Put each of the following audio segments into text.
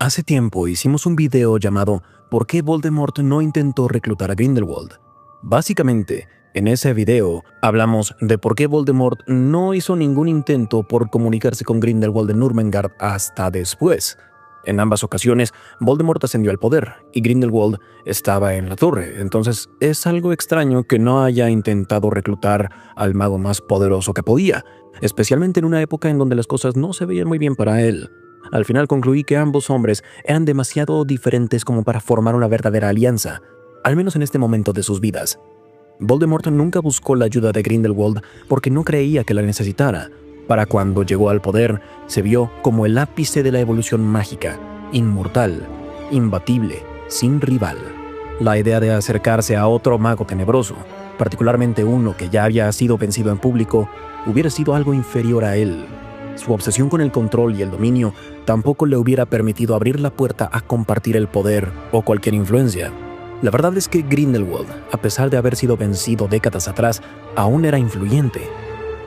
Hace tiempo hicimos un video llamado ¿Por qué Voldemort no intentó reclutar a Grindelwald? Básicamente, en ese video hablamos de por qué Voldemort no hizo ningún intento por comunicarse con Grindelwald en Nurmengard hasta después. En ambas ocasiones, Voldemort ascendió al poder y Grindelwald estaba en la torre, entonces es algo extraño que no haya intentado reclutar al mago más poderoso que podía, especialmente en una época en donde las cosas no se veían muy bien para él. Al final concluí que ambos hombres eran demasiado diferentes como para formar una verdadera alianza, al menos en este momento de sus vidas. Voldemort nunca buscó la ayuda de Grindelwald porque no creía que la necesitara. Para cuando llegó al poder, se vio como el ápice de la evolución mágica, inmortal, imbatible, sin rival. La idea de acercarse a otro mago tenebroso, particularmente uno que ya había sido vencido en público, hubiera sido algo inferior a él. Su obsesión con el control y el dominio tampoco le hubiera permitido abrir la puerta a compartir el poder o cualquier influencia. La verdad es que Grindelwald, a pesar de haber sido vencido décadas atrás, aún era influyente.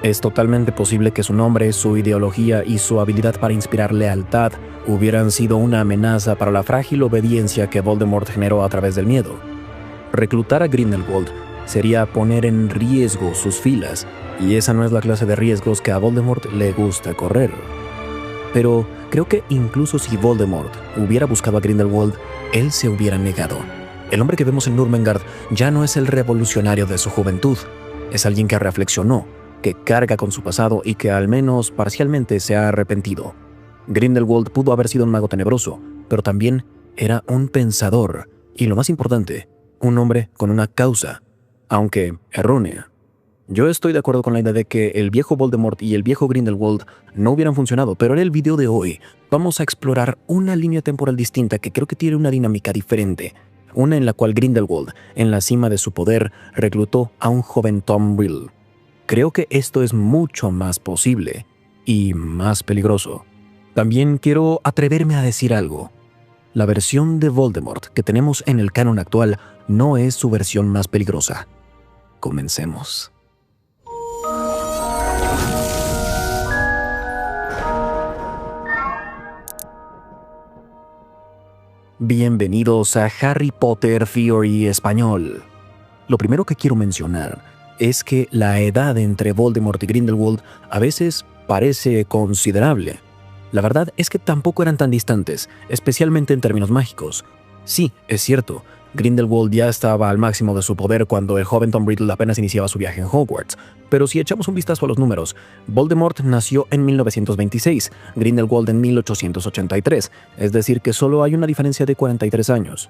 Es totalmente posible que su nombre, su ideología y su habilidad para inspirar lealtad hubieran sido una amenaza para la frágil obediencia que Voldemort generó a través del miedo. Reclutar a Grindelwald sería poner en riesgo sus filas, y esa no es la clase de riesgos que a Voldemort le gusta correr. Pero creo que incluso si Voldemort hubiera buscado a Grindelwald, él se hubiera negado. El hombre que vemos en Nurmengard ya no es el revolucionario de su juventud, es alguien que reflexionó, que carga con su pasado y que al menos parcialmente se ha arrepentido. Grindelwald pudo haber sido un mago tenebroso, pero también era un pensador y, lo más importante, un hombre con una causa, aunque errónea. Yo estoy de acuerdo con la idea de que el viejo Voldemort y el viejo Grindelwald no hubieran funcionado, pero en el video de hoy vamos a explorar una línea temporal distinta que creo que tiene una dinámica diferente. Una en la cual Grindelwald, en la cima de su poder, reclutó a un joven Tom Riddle. Creo que esto es mucho más posible y más peligroso. También quiero atreverme a decir algo. La versión de Voldemort que tenemos en el canon actual no es su versión más peligrosa. Comencemos. Bienvenidos a Harry Potter Theory Español. Lo primero que quiero mencionar es que la edad entre Voldemort y Grindelwald a veces parece considerable. La verdad es que tampoco eran tan distantes, especialmente en términos mágicos. Sí, es cierto, Grindelwald ya estaba al máximo de su poder cuando el joven Tom Riddle apenas iniciaba su viaje en Hogwarts, pero si echamos un vistazo a los números, Voldemort nació en 1926, Grindelwald en 1883, es decir que solo hay una diferencia de 43 años.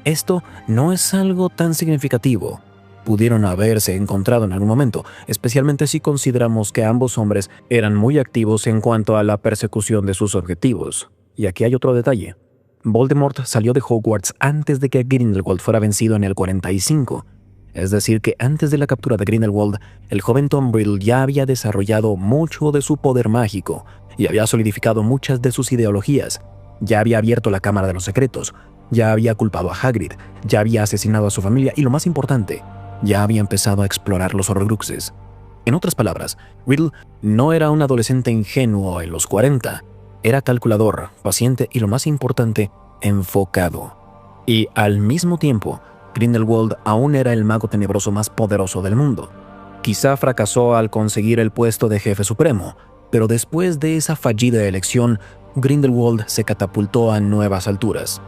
Esto no es algo tan significativo. Pudieron haberse encontrado en algún momento, especialmente si consideramos que ambos hombres eran muy activos en cuanto a la persecución de sus objetivos. Y aquí hay otro detalle. Voldemort salió de Hogwarts antes de que Grindelwald fuera vencido en el 45. Es decir que antes de la captura de Grindelwald, el joven Tom Riddle ya había desarrollado mucho de su poder mágico y había solidificado muchas de sus ideologías. Ya había abierto la Cámara de los Secretos, ya había culpado a Hagrid, ya había asesinado a su familia y, lo más importante, ya había empezado a explorar los Horcruxes. En otras palabras, Riddle no era un adolescente ingenuo en los 40. Era calculador, paciente y, lo más importante, enfocado. Y al mismo tiempo, Grindelwald aún era el mago tenebroso más poderoso del mundo. Quizá fracasó al conseguir el puesto de jefe supremo, pero después de esa fallida elección, Grindelwald se catapultó a nuevas alturas.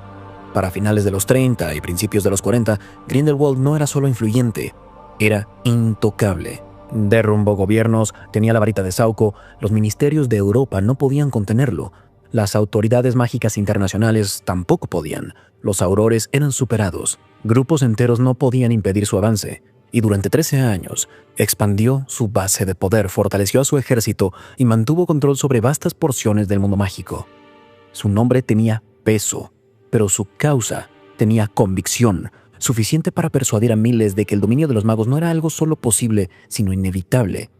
Para finales de los 30 y principios de los 40, Grindelwald no era solo influyente, era intocable. Derrumbó gobiernos, tenía la varita de Sauco, los ministerios de Europa no podían contenerlo, las autoridades mágicas internacionales tampoco podían, los aurores eran superados, grupos enteros no podían impedir su avance, y durante 13 años expandió su base de poder, fortaleció a su ejército y mantuvo control sobre vastas porciones del mundo mágico. Su nombre tenía peso, pero su causa tenía convicción, suficiente para persuadir a miles de que el dominio de los magos no era algo solo posible, sino inevitable.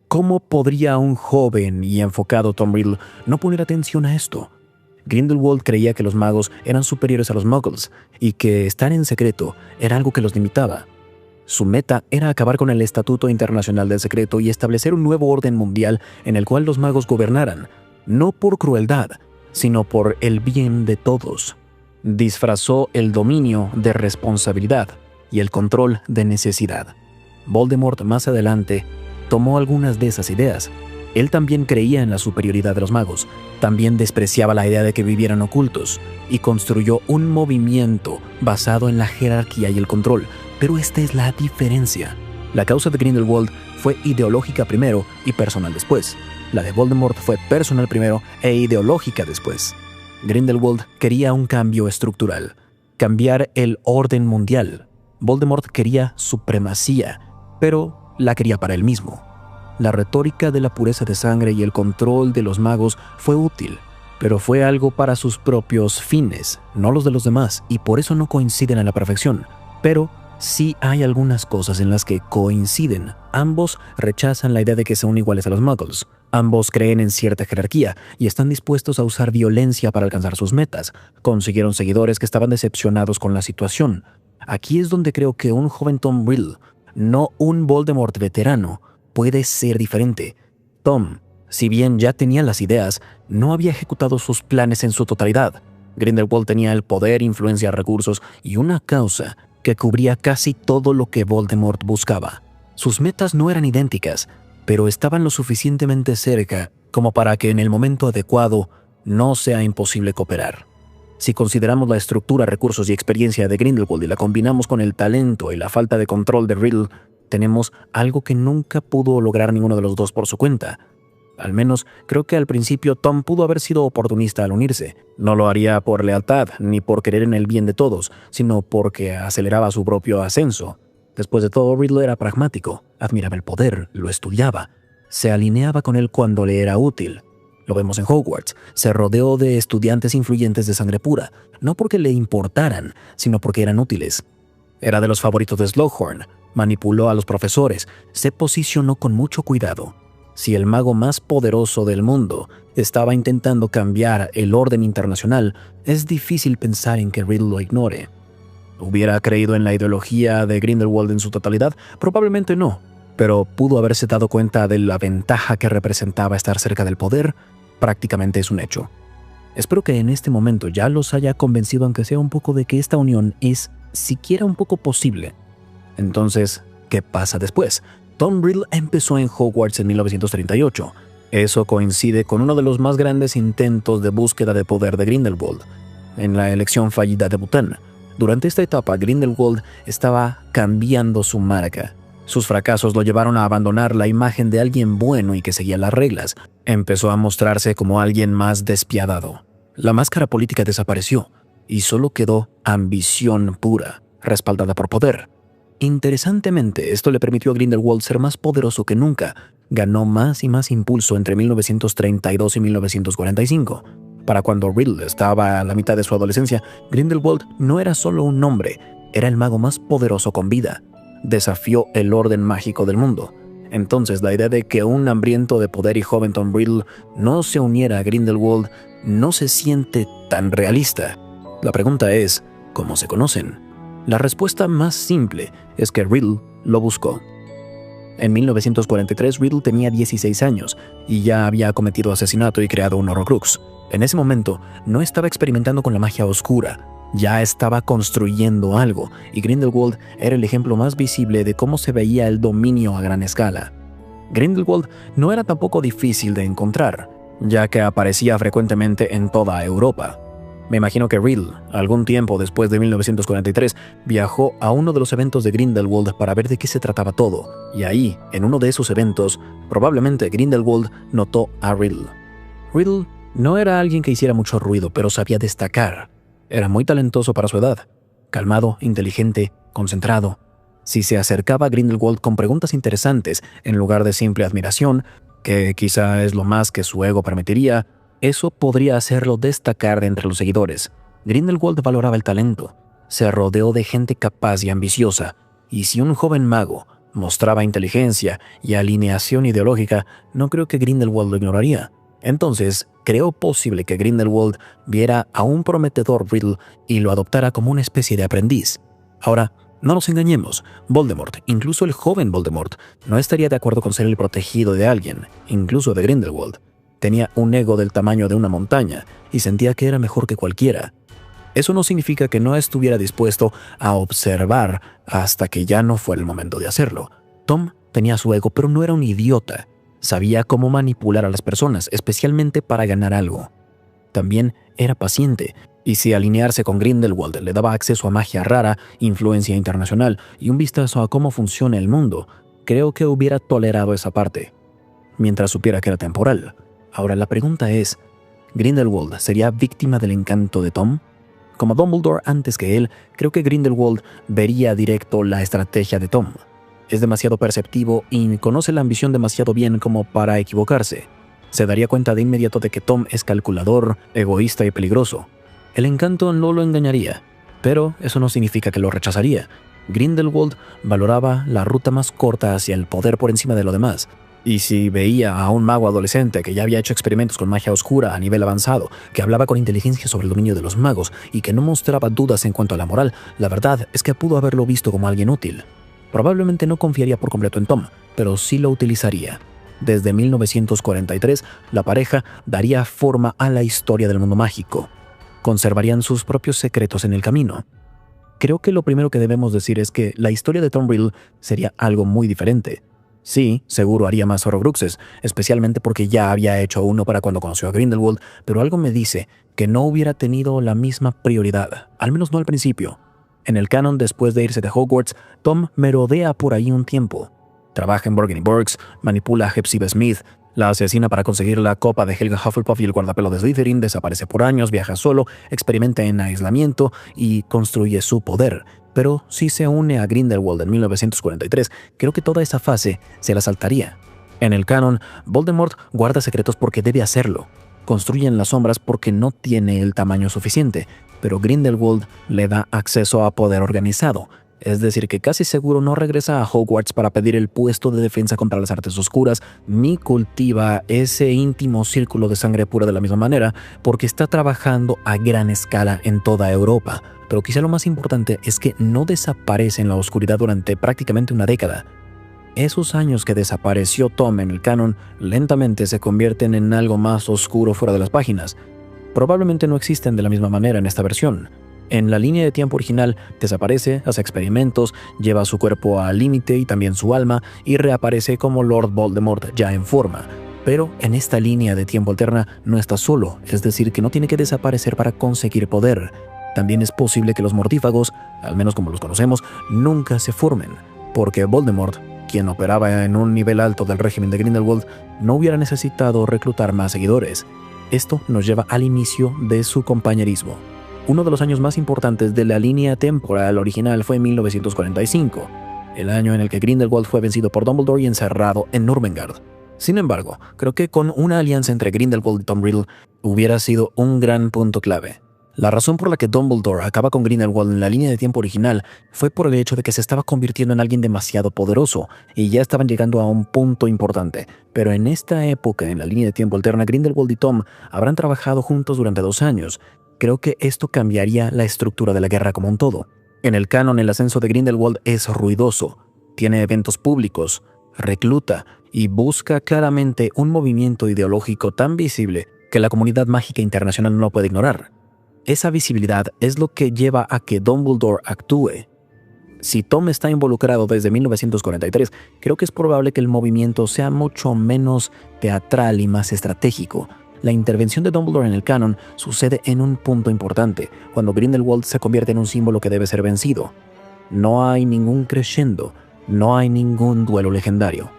¿Cómo podría un joven y enfocado Tom Riddle no poner atención a esto? Grindelwald creía que los magos eran superiores a los muggles y que estar en secreto era algo que los limitaba. Su meta era acabar con el Estatuto Internacional del Secreto y establecer un nuevo orden mundial en el cual los magos gobernaran, no por crueldad, sino por el bien de todos. Disfrazó el dominio de responsabilidad y el control de necesidad. Voldemort más adelante tomó algunas de esas ideas. Él también creía en la superioridad de los magos, también despreciaba la idea de que vivieran ocultos y construyó un movimiento basado en la jerarquía y el control. Pero esta es la diferencia. La causa de Grindelwald fue ideológica primero y personal después. La de Voldemort fue personal primero e ideológica después. Grindelwald quería un cambio estructural, cambiar el orden mundial. Voldemort quería supremacía, pero la quería para él mismo. La retórica de la pureza de sangre y el control de los magos fue útil, pero fue algo para sus propios fines, no los de los demás, y por eso no coinciden a la perfección. Pero sí hay algunas cosas en las que coinciden. Ambos rechazan la idea de que son iguales a los muggles. Ambos creen en cierta jerarquía y están dispuestos a usar violencia para alcanzar sus metas. Consiguieron seguidores que estaban decepcionados con la situación. Aquí es donde creo que un joven Tom Riddle, no un Voldemort veterano, puede ser diferente. Tom, si bien ya tenía las ideas, no había ejecutado sus planes en su totalidad. Grindelwald tenía el poder, influencia, recursos y una causa que cubría casi todo lo que Voldemort buscaba. Sus metas no eran idénticas, pero estaban lo suficientemente cerca como para que en el momento adecuado no sea imposible cooperar. Si consideramos la estructura, recursos y experiencia de Grindelwald y la combinamos con el talento y la falta de control de Riddle, tenemos algo que nunca pudo lograr ninguno de los dos por su cuenta. Al menos creo que al principio Tom pudo haber sido oportunista al unirse. No lo haría por lealtad ni por querer en el bien de todos, sino porque aceleraba su propio ascenso. Después de todo, Riddle era pragmático, admiraba el poder, lo estudiaba, se alineaba con él cuando le era útil. Lo vemos en Hogwarts, se rodeó de estudiantes influyentes de sangre pura, no porque le importaran, sino porque eran útiles. Era de los favoritos de Slughorn, manipuló a los profesores, se posicionó con mucho cuidado. Si el mago más poderoso del mundo estaba intentando cambiar el orden internacional, es difícil pensar en que Riddle lo ignore. ¿Hubiera creído en la ideología de Grindelwald en su totalidad? Probablemente no, pero pudo haberse dado cuenta de la ventaja que representaba estar cerca del poder. Prácticamente es un hecho. Espero que en este momento ya los haya convencido, aunque sea un poco, de que esta unión es siquiera un poco posible. Entonces, ¿qué pasa después? Tom Riddle empezó en Hogwarts en 1938. Eso coincide con uno de los más grandes intentos de búsqueda de poder de Grindelwald, en la elección fallida de Bután. Durante esta etapa, Grindelwald estaba cambiando su marca. Sus fracasos lo llevaron a abandonar la imagen de alguien bueno y que seguía las reglas. Empezó a mostrarse como alguien más despiadado. La máscara política desapareció y solo quedó ambición pura, respaldada por poder. Interesantemente, esto le permitió a Grindelwald ser más poderoso que nunca. Ganó más y más impulso entre 1932 y 1945. Para cuando Riddle estaba a la mitad de su adolescencia, Grindelwald no era solo un nombre, era el mago más poderoso con vida. Desafió el orden mágico del mundo. Entonces, la idea de que un hambriento de poder y joven Tom Riddle no se uniera a Grindelwald no se siente tan realista. La pregunta es, ¿cómo se conocen? La respuesta más simple es que Riddle lo buscó. En 1943, Riddle tenía 16 años y ya había cometido asesinato y creado un Horrocrux. En ese momento, no estaba experimentando con la magia oscura, ya estaba construyendo algo, y Grindelwald era el ejemplo más visible de cómo se veía el dominio a gran escala. Grindelwald no era tampoco difícil de encontrar, ya que aparecía frecuentemente en toda Europa. Me imagino que Riddle, algún tiempo después de 1943, viajó a uno de los eventos de Grindelwald para ver de qué se trataba todo, y ahí, en uno de esos eventos, probablemente Grindelwald notó a Riddle. Riddle no era alguien que hiciera mucho ruido, pero sabía destacar. Era muy talentoso para su edad, calmado, inteligente, concentrado. Si se acercaba a Grindelwald con preguntas interesantes en lugar de simple admiración, que quizá es lo más que su ego permitiría, eso podría hacerlo destacar de entre los seguidores. Grindelwald valoraba el talento, se rodeó de gente capaz y ambiciosa, y si un joven mago mostraba inteligencia y alineación ideológica, no creo que Grindelwald lo ignoraría. Entonces, creo posible que Grindelwald viera a un prometedor Riddle y lo adoptara como una especie de aprendiz. Ahora, no nos engañemos, Voldemort, incluso el joven Voldemort, no estaría de acuerdo con ser el protegido de alguien, incluso de Grindelwald. Tenía un ego del tamaño de una montaña y sentía que era mejor que cualquiera. Eso no significa que no estuviera dispuesto a observar hasta que ya no fue el momento de hacerlo. Tom tenía su ego, pero no era un idiota. Sabía cómo manipular a las personas, especialmente para ganar algo. También era paciente, y si alinearse con Grindelwald le daba acceso a magia rara, influencia internacional y un vistazo a cómo funciona el mundo, creo que hubiera tolerado esa parte, mientras supiera que era temporal. Ahora la pregunta es, ¿Grindelwald sería víctima del encanto de Tom? Como Dumbledore antes que él, creo que Grindelwald vería directo la estrategia de Tom. Es demasiado perceptivo y conoce la ambición demasiado bien como para equivocarse. Se daría cuenta de inmediato de que Tom es calculador, egoísta y peligroso. El encanto no lo engañaría, pero eso no significa que lo rechazaría. Grindelwald valoraba la ruta más corta hacia el poder por encima de lo demás. Y si veía a un mago adolescente que ya había hecho experimentos con magia oscura a nivel avanzado, que hablaba con inteligencia sobre el dominio de los magos y que no mostraba dudas en cuanto a la moral, la verdad es que pudo haberlo visto como alguien útil. Probablemente no confiaría por completo en Tom, pero sí lo utilizaría. Desde 1943, la pareja daría forma a la historia del mundo mágico. Conservarían sus propios secretos en el camino. Creo que lo primero que debemos decir es que la historia de Tom Riddle sería algo muy diferente. Sí, seguro haría más Horcruxes, especialmente porque ya había hecho uno para cuando conoció a Grindelwald, pero algo me dice que no hubiera tenido la misma prioridad, al menos no al principio. En el canon, después de irse de Hogwarts, Tom merodea por ahí un tiempo. Trabaja en Borgin y Burkes, manipula a Hepzibah Smith, la asesina para conseguir la copa de Helga Hufflepuff y el guardapelo de Slytherin, desaparece por años, viaja solo, experimenta en aislamiento y construye su poder. Pero si se une a Grindelwald en 1943, creo que toda esa fase se la saltaría. En el canon, Voldemort guarda secretos porque debe hacerlo. Construye en las sombras porque no tiene el tamaño suficiente, pero Grindelwald le da acceso a poder organizado. Es decir, que casi seguro no regresa a Hogwarts para pedir el puesto de defensa contra las artes oscuras, ni cultiva ese íntimo círculo de sangre pura de la misma manera, porque está trabajando a gran escala en toda Europa. Pero quizá lo más importante es que no desaparece en la oscuridad durante prácticamente una década. Esos años que desapareció Tom en el canon lentamente se convierten en algo más oscuro fuera de las páginas. Probablemente no existen de la misma manera en esta versión. En la línea de tiempo original desaparece, hace experimentos, lleva su cuerpo al límite y también su alma y reaparece como Lord Voldemort ya en forma. Pero en esta línea de tiempo alterna no está solo, es decir, que no tiene que desaparecer para conseguir poder. También es posible que los mortífagos, al menos como los conocemos, nunca se formen, porque Voldemort, quien operaba en un nivel alto del régimen de Grindelwald, no hubiera necesitado reclutar más seguidores. Esto nos lleva al inicio de su compañerismo. Uno de los años más importantes de la línea temporal original fue 1945, el año en el que Grindelwald fue vencido por Dumbledore y encerrado en Nurmengard. Sin embargo, creo que con una alianza entre Grindelwald y Tom Riddle hubiera sido un gran punto clave. La razón por la que Dumbledore acaba con Grindelwald en la línea de tiempo original fue por el hecho de que se estaba convirtiendo en alguien demasiado poderoso y ya estaban llegando a un punto importante. Pero en esta época, en la línea de tiempo alterna, Grindelwald y Tom habrán trabajado juntos durante 2 años. Creo que esto cambiaría la estructura de la guerra como un todo. En el canon, el ascenso de Grindelwald es ruidoso, tiene eventos públicos, recluta y busca claramente un movimiento ideológico tan visible que la comunidad mágica internacional no puede ignorar. Esa visibilidad es lo que lleva a que Dumbledore actúe. Si Tom está involucrado desde 1943, creo que es probable que el movimiento sea mucho menos teatral y más estratégico. La intervención de Dumbledore en el canon sucede en un punto importante, cuando Grindelwald se convierte en un símbolo que debe ser vencido. No hay ningún crescendo, no hay ningún duelo legendario.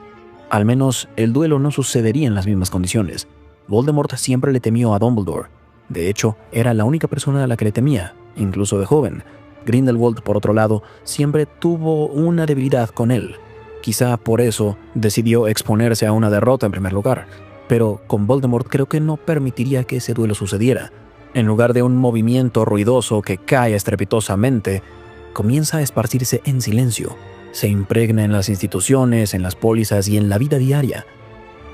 Al menos el duelo no sucedería en las mismas condiciones. Voldemort siempre le temió a Dumbledore. De hecho, era la única persona a la que le temía, incluso de joven. Grindelwald, por otro lado, siempre tuvo una debilidad con él. Quizá por eso decidió exponerse a una derrota en primer lugar. Pero con Voldemort creo que no permitiría que ese duelo sucediera. En lugar de un movimiento ruidoso que cae estrepitosamente, comienza a esparcirse en silencio. Se impregna en las instituciones, en las pólizas y en la vida diaria.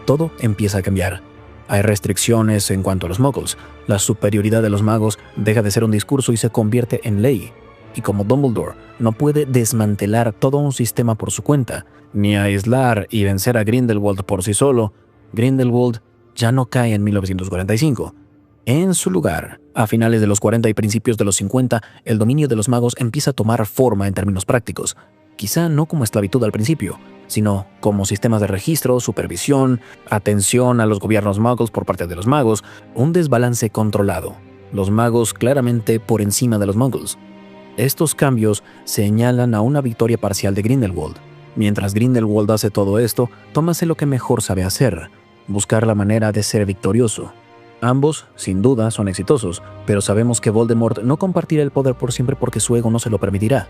Todo empieza a cambiar. Hay restricciones en cuanto a los muggles. La superioridad de los magos deja de ser un discurso y se convierte en ley. Y como Dumbledore no puede desmantelar todo un sistema por su cuenta, ni aislar y vencer a Grindelwald por sí solo, Grindelwald ya no cae en 1945. En su lugar, a finales de los 40 y principios de los 50, el dominio de los magos empieza a tomar forma en términos prácticos. Quizá no como esclavitud al principio, sino como sistemas de registro, supervisión, atención a los gobiernos magos por parte de los magos, un desbalance controlado. Los magos claramente por encima de los muggles. Estos cambios señalan a una victoria parcial de Grindelwald. Mientras Grindelwald hace todo esto, Tom hace lo que mejor sabe hacer: buscar la manera de ser victorioso. Ambos, sin duda, son exitosos, pero sabemos que Voldemort no compartirá el poder por siempre porque su ego no se lo permitirá.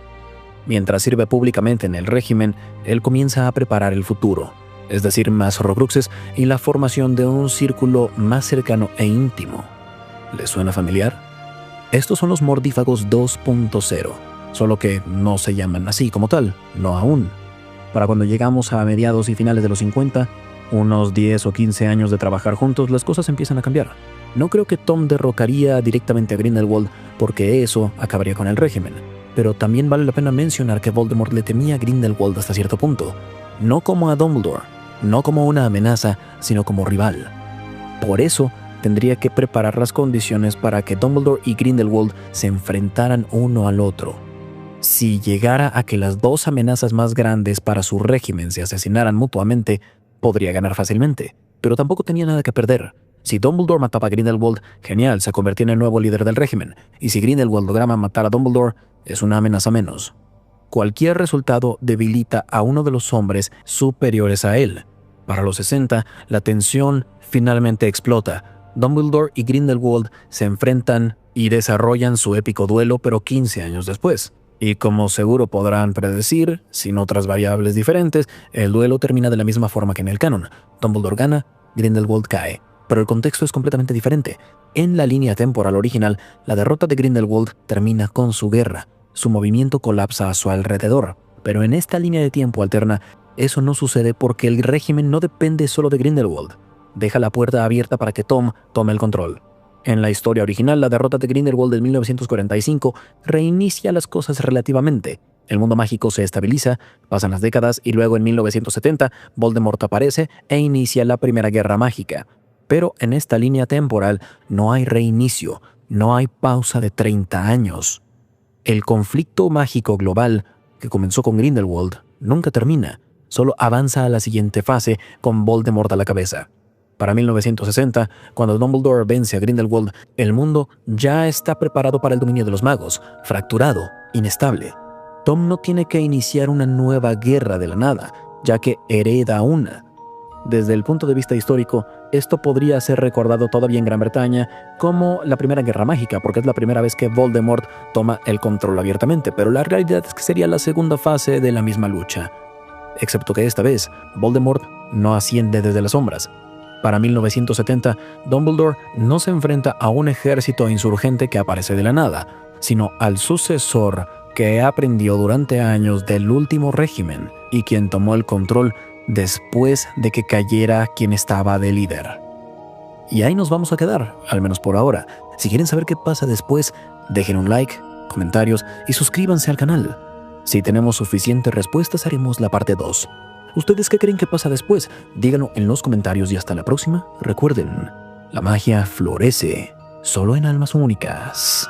Mientras sirve públicamente en el régimen, él comienza a preparar el futuro, es decir, más Horrocruxes y la formación de un círculo más cercano e íntimo. ¿Les suena familiar? Estos son los Mordífagos 2.0, solo que no se llaman así como tal, no aún. Para cuando llegamos a mediados y finales de los 50, unos 10 o 15 años de trabajar juntos, las cosas empiezan a cambiar. No creo que Tom derrocaría directamente a Grindelwald porque eso acabaría con el régimen, pero también vale la pena mencionar que Voldemort le temía a Grindelwald hasta cierto punto, no como a Dumbledore, no como una amenaza, sino como rival. Por eso, tendría que preparar las condiciones para que Dumbledore y Grindelwald se enfrentaran uno al otro. Si llegara a que las dos amenazas más grandes para su régimen se asesinaran mutuamente, podría ganar fácilmente, pero tampoco tenía nada que perder. Si Dumbledore mataba a Grindelwald, genial, se convertía en el nuevo líder del régimen, y si Grindelwald lograba matar a Dumbledore, es una amenaza menos. Cualquier resultado debilita a uno de los hombres superiores a él. Para los 60, la tensión finalmente explota. Dumbledore y Grindelwald se enfrentan y desarrollan su épico duelo, pero 15 años después. Y como seguro podrán predecir, sin otras variables diferentes, el duelo termina de la misma forma que en el canon. Dumbledore gana, Grindelwald cae. Pero el contexto es completamente diferente. En la línea temporal original, la derrota de Grindelwald termina con su guerra. Su movimiento colapsa a su alrededor. Pero en esta línea de tiempo alterna, eso no sucede porque el régimen no depende solo de Grindelwald. Deja la puerta abierta para que Tom tome el control. En la historia original, la derrota de Grindelwald en 1945 reinicia las cosas relativamente. El mundo mágico se estabiliza, pasan las décadas y luego en 1970 Voldemort aparece e inicia la Primera Guerra Mágica. Pero en esta línea temporal no hay reinicio, no hay pausa de 30 años. El conflicto mágico global, que comenzó con Grindelwald, nunca termina, solo avanza a la siguiente fase con Voldemort a la cabeza. Para 1960, cuando Dumbledore vence a Grindelwald, el mundo ya está preparado para el dominio de los magos, fracturado, inestable. Tom no tiene que iniciar una nueva guerra de la nada, ya que hereda una. Desde el punto de vista histórico, esto podría ser recordado todavía en Gran Bretaña como la Primera Guerra Mágica, porque es la primera vez que Voldemort toma el control abiertamente, pero la realidad es que sería la segunda fase de la misma lucha. Excepto que esta vez, Voldemort no asciende desde las sombras. Para 1970, Dumbledore no se enfrenta a un ejército insurgente que aparece de la nada, sino al sucesor que aprendió durante años del último régimen y quien tomó el control después de que cayera quien estaba de líder. Y ahí nos vamos a quedar, al menos por ahora. Si quieren saber qué pasa después, dejen un like, comentarios y suscríbanse al canal. Si tenemos suficientes respuestas, haremos la parte 2. ¿Ustedes qué creen que pasa después? Díganlo en los comentarios y hasta la próxima. Recuerden, la magia florece solo en almas únicas.